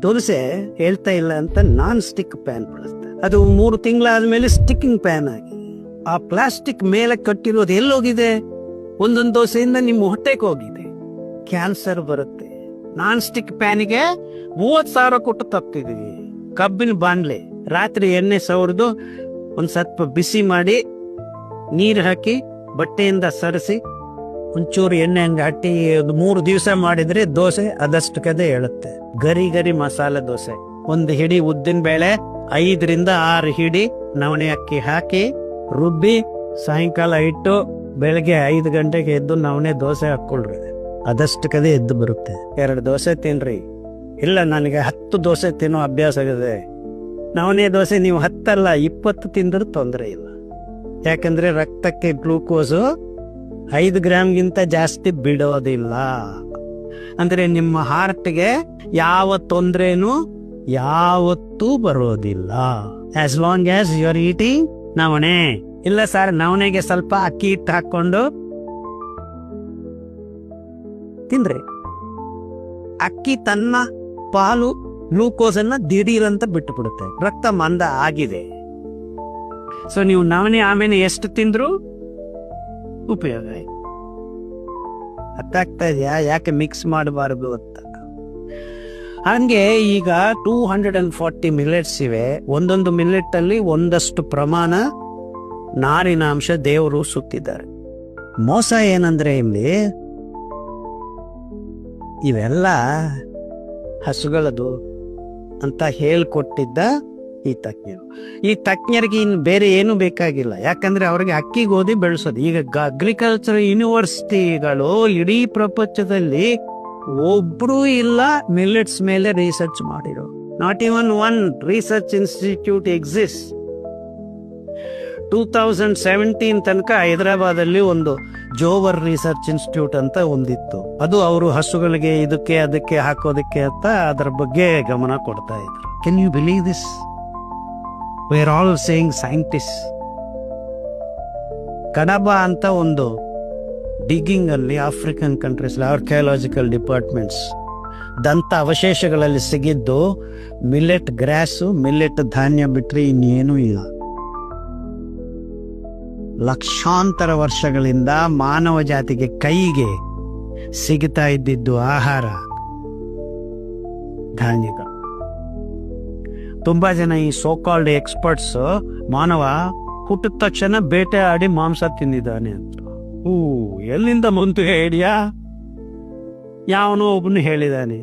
ದೋಸೆ ಹೇಳ್ತಾ ಇಲ್ಲ ಅಂತ ನಾನ್ ಸ್ಟಿಕ್ ಪ್ಯಾನ್ ಬಳಸ್ತಾರೆ. ಅದು 3 ತಿಂಗಳಾದ್ಮೇಲೆ ಸ್ಟಿಕ್ಕಿಂಗ್ ಪ್ಯಾನ್ ಆಗಿ ಆ ಪ್ಲಾಸ್ಟಿಕ್ ಮೇಲೆ ಕಟ್ಟಿರೋದು ಎಲ್ಲೋಗಿದೆ? ಒಂದೊಂದು ದೋಸೆಯಿಂದ ನಿಮ್ಮ ಹೊಟ್ಟೆಗೆ ಹೋಗಿದೆ. ಕ್ಯಾನ್ಸರ್ ಬರುತ್ತೆ. ನಾನ್ ಸ್ಟಿಕ್ ಪ್ಯಾನಿಗೆ 30,000 ಕೊಟ್ಟು ತಪ್ಪಿದೀವಿ. ಕಬ್ಬಿನ ಬಾಣ್ಲೆ ರಾತ್ರಿ ಎಣ್ಣೆ ಸವರ್ದು ಒಂದ್ ಸ್ವಲ್ಪ ಬಿಸಿ ಮಾಡಿ ನೀರು ಹಾಕಿ ಬಟ್ಟೆಯಿಂದ ಸರಿಸಿ ಒಂಚೂರು ಎಣ್ಣೆ ಹಂಗೆ ಅಟ್ಟಿ ಒಂದು 3 ದಿವಸ ಮಾಡಿದ್ರೆ ದೋಸೆ ಅದಷ್ಟು ಕದೆ ಹೇಳುತ್ತೆ. ಗರಿ ಗರಿ ಮಸಾಲೆ ದೋಸೆ. ಒಂದು ಹಿಡಿ ಉದ್ದಿನ ಬೇಳೆ 5ರಿಂದ 6 ಹಿಡಿ ನವಣೆ ಅಕ್ಕಿ ಹಾಕಿ ರುಬ್ಬಿ ಸಾಯಂಕಾಲ ಇಟ್ಟು ಬೆಳಗ್ಗೆ 5 ಗಂಟೆಗೆ ಎದ್ದು ನವಣೆ ದೋಸೆ ಹಾಕೊಳ್ರಿ. ಅದಷ್ಟು ಕದೆ ಎದ್ದು ಬರುತ್ತೆ. 2 ದೋಸೆ ತಿನ್ರಿ. ಇಲ್ಲ ನನಗೆ 10 ದೋಸೆ ತಿನ್ನೋ ಅಭ್ಯಾಸ ಇದೆ. ನವಣೆ ದೋಸೆ ನೀವು 10 ಅಲ್ಲ 20 ತಿಂದ್ರೂ ತೊಂದರೆ ಇಲ್ಲ. ಯಾಕಂದ್ರೆ ರಕ್ತಕ್ಕೆ ಗ್ಲೂಕೋಸು 5 ಗ್ರಾಮ್ಗಿಂತ ಜಾಸ್ತಿ ಬಿಡೋದಿಲ್ಲ. ಅಂದ್ರೆ ನಿಮ್ಮ ಹಾರ್ಟ್ಗೆ ಯಾವ ತೊಂದ್ರೆನೂ ಯಾವತ್ತೂ ಬರೋದಿಲ್ಲ. As long as you are eating navane. ಇಲ್ಲ ಸರ್ ನವಣೆಗೆ ಸ್ವಲ್ಪ ಅಕ್ಕಿ ಹಿಟ್ಟು ಹಾಕೊಂಡು ತಿನ್ರಿ. ಅಕ್ಕಿ ತನ್ನ ಪಾಲು ಗ್ಲೂಕೋಸ್ ಅನ್ನ ದಿಢೀರಂತ ಬಿಟ್ಟು ಬಿಡುತ್ತೆ. ರಕ್ತ ಮಂದ ಆಗಿದೆ. ಸೊ ನೀವು ನವಣೆ ಆಮೇಲೆ ಎಷ್ಟು ತಿಂದ್ರು ಉಪಯೋಗ. ಅರ್ಥ ಆಗ್ತಾ ಇದೆಯಾ ಯಾಕೆ ಮಿಕ್ಸ್ ಮಾಡಬಾರದು ಅಂತ? ಹಂಗೆ ಈಗ 240 ಮಿಲೆಟ್ಸ್ ಇವೆ. ಒಂದೊಂದು ಮಿಲೆಟ್ ಅಲ್ಲಿ ಒಂದಷ್ಟು ಪ್ರಮಾಣ ನಾರಿನಾಂಶ ದೇವರು ಸುತ್ತಿದ್ದಾರೆ. ಮೋಸ ಏನಂದ್ರೆ ಇಲ್ಲಿ ಇವೆಲ್ಲ ಹಸುಗಳದು ಅಂತ ಹೇಳ್ಕೊಟ್ಟಿದ್ದ ಈ ತಜ್ಞರಿಗೆ ಇನ್ನು ಬೇರೆ ಏನು ಬೇಕಾಗಿಲ್ಲ. ಯಾಕಂದ್ರೆ ಅವ್ರಿಗೆ ಅಕ್ಕಿ ಗೋಧಿ ಬೆಳೆಸೋದು. ಈಗ ಅಗ್ರಿಕಲ್ಚರ್ ಯೂನಿವರ್ಸಿಟಿಗಳು ಇಡೀ ಪ್ರಪಂಚದಲ್ಲಿ ಒಬ್ರು ಇಲ್ಲ ಮಿಲೆಟ್ಸ್ ಮೇಲೆ ರಿಸರ್ಚ್ ಮಾಡಿರೋ. Not even one research institute exist. 2017 ತನಕ ಹೈದರಾಬಾದ್ ಅಲ್ಲಿ ಒಂದು ಜೋವರ್ ರಿಸರ್ಚ್ ಇನ್ಸ್ಟಿಟ್ಯೂಟ್ ಅಂತ ಒಂದಿತ್ತು. ಅದು ಅವರು ಹಸುಗಳಿಗೆ ಇದಕ್ಕೆ ಅದಕ್ಕೆ ಹಾಕೋದಕ್ಕೆ ಅಂತ ಅದರ ಬಗ್ಗೆ ಗಮನ ಕೊಡ್ತಾ ಇದ್ರು. Can you believe this? We are all saying scientist. Kadaba ಅಂತ ಒಂದು ಡಿಗ್ಗಿಂಗ್ ಅಲ್ಲಿ ಆಫ್ರಿಕನ್ ಕಂಟ್ರೀಸ್ ಆರ್ಕಿಯಾಲಜಿಕಲ್ ಡಿಪಾರ್ಟ್ಮೆಂಟ್ಸ್ ದಂತ ಅವಶೇಷಗಳಲ್ಲಿ ಸಿಗಿದ್ದು ಮಿಲೆಟ್ ಗ್ರಾಸು, ಮಿಲೆಟ್ ಧಾನ್ಯ ಬಿಟ್ರೆ ಇನ್ನೇನೂ ಇಲ್ಲ. ಲಕ್ಷಾಂತರ ವರ್ಷಗಳಿಂದ ಮಾನವ ಜಾತಿಗೆ ಕೈಗೆ ಸಿಗುತ್ತಾ ಇದ್ದಿದ್ದು ಆಹಾರ ಧಾನ್ಯಗಳು. ತುಂಬಾ ಜನ ಈ ಸೋಕಾಲ್ಡ್ ಎಕ್ಸ್ಪರ್ಟ್ಸ್ ಮಾನವ ಹುಟ್ಟಿದ ತಕ್ಷಣ ಬೇಟೆ ಆಡಿ ಮಾಂಸ ತಿಂದಿದ್ದಾನೆ ಅಂತ. ಎಲ್ಲಿಂದ ಬಂತು ಹೇಳಿಯಾ? ಯಾವನೋ ಒಬ್ಬನು ಹೇಳಿದಾನೆ.